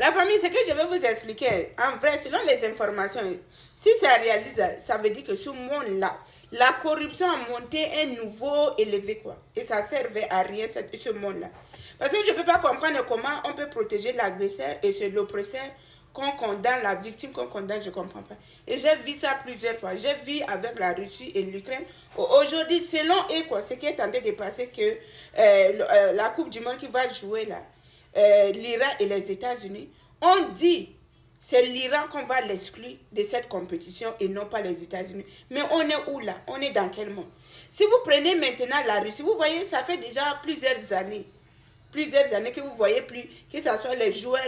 La famille, ce que je vais vous expliquer, en vrai, selon les informations, si ça réalise, ça veut dire que ce monde-là, la corruption a monté un niveau élevé, quoi. Et ça ne servait à rien, ce monde-là. Parce que je ne peux pas comprendre comment on peut protéger l'agresseur et c'est l'oppresseur qu'on condamne, la victime qu'on condamne, je ne comprends pas. Et j'ai vu ça plusieurs fois. J'ai vu avec la Russie et l'Ukraine. Aujourd'hui, selon eux, quoi, ce qui est en train de passer, que la Coupe du Monde qui va jouer là, l'Iran et les États-Unis, on dit c'est l'Iran qu'on va l'exclure de cette compétition et non pas les États-Unis. Mais on est où là? On est dans quel monde? Si vous prenez maintenant la Russie, vous voyez, ça fait déjà plusieurs années que vous voyez plus, que ce soit les joueurs,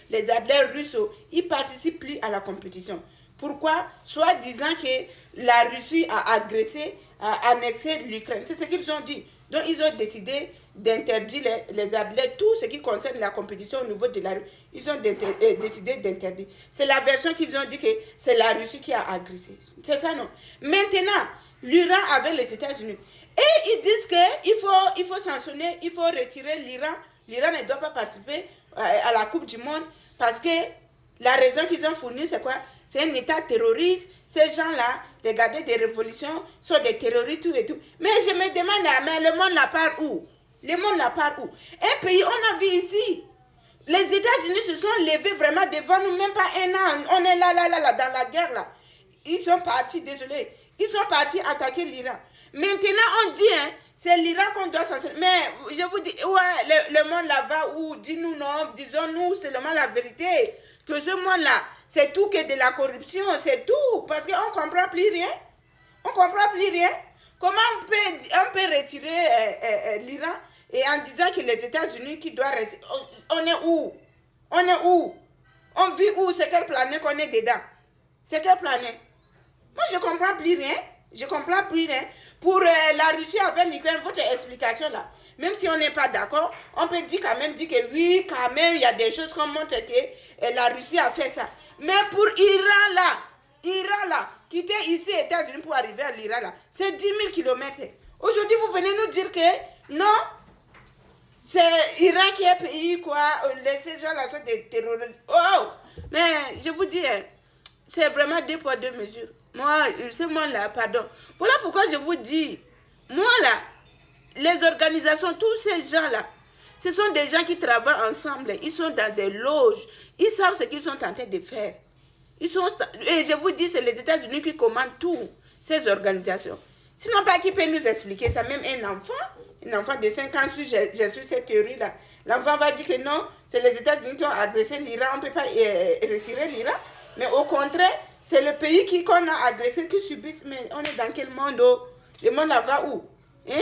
les athlètes russes, ils participent plus à la compétition. Pourquoi? Soit disant que la Russie a agressé, a annexé l'Ukraine. C'est ce qu'ils ont dit. Donc ils ont décidé d'interdire les athlètes, tout ce qui concerne la compétition au niveau de la Russie. Ils ont décidé d'interdire. C'est la version qu'ils ont dit que c'est la Russie qui a agressé. C'est ça, non? Maintenant, l'Iran avec les États-Unis. Et ils disent qu'il faut sanctionner, il faut retirer l'Iran. L'Iran ne doit pas participer à la Coupe du Monde parce que la raison qu'ils ont fournie, c'est quoi? C'est un État terroriste. Ces gens-là, les gardiens des révolutions, sont des terroristes, tout et tout. Mais je me demande, mais le monde la part où? Le monde la part où? Un pays, on a vu ici. Les États-Unis se sont levés vraiment devant nous, même pas un an. On est là, dans la guerre, là. Ils sont partis, désolé. Ils sont partis attaquer l'Iran. Maintenant, on dit, hein, c'est l'Iran qu'on doit sanctionner. Mais je vous dis, ouais, le monde là-bas, où dis-nous non, disons-nous seulement la vérité. Que ce monde-là, c'est tout que de la corruption, c'est tout. Parce qu'on ne comprend plus rien. On ne comprend plus rien. Comment on peut retirer l'Iran et en disant que les États-Unis qui doivent rester. On est où? On est où? On vit où? C'est quelle planète qu'on est dedans? C'est quelle planète? Moi, je ne comprends plus rien. Je ne comprends plus rien. Pour la Russie avec l'Ukraine, votre explication là, même si on n'est pas d'accord, on peut quand même dire que oui, quand même, il y a des choses qu'on montre que la Russie a fait ça. Mais pour Iran là, quitter ici les États-Unis pour arriver à l'Iran là, c'est 10 000 kilomètres. Aujourd'hui, vous venez nous dire que non, c'est l'Iran qui est pays, quoi, ces gens-là sont des terroristes. Oh, mais je vous dis, c'est vraiment deux poids, deux mesures. Moi, ce monde-là, pardon. Voilà pourquoi je vous dis, moi là, les organisations, tous ces gens-là, ce sont des gens qui travaillent ensemble. Ils sont dans des loges. Ils savent ce qu'ils sont en train de faire. Et je vous dis, c'est les États-Unis qui commandent tout, ces organisations. Sinon, pas qui peut nous expliquer ça, même un enfant de 5 ans, si je suis cette théorie-là. L'enfant va dire que non, c'est les États-Unis qui ont agressé l'Iran, on ne peut pas retirer l'Iran. Mais au contraire, c'est le pays qu'on a agressé qui subissent. Mais on est dans quel monde? Le monde là va où? Hein?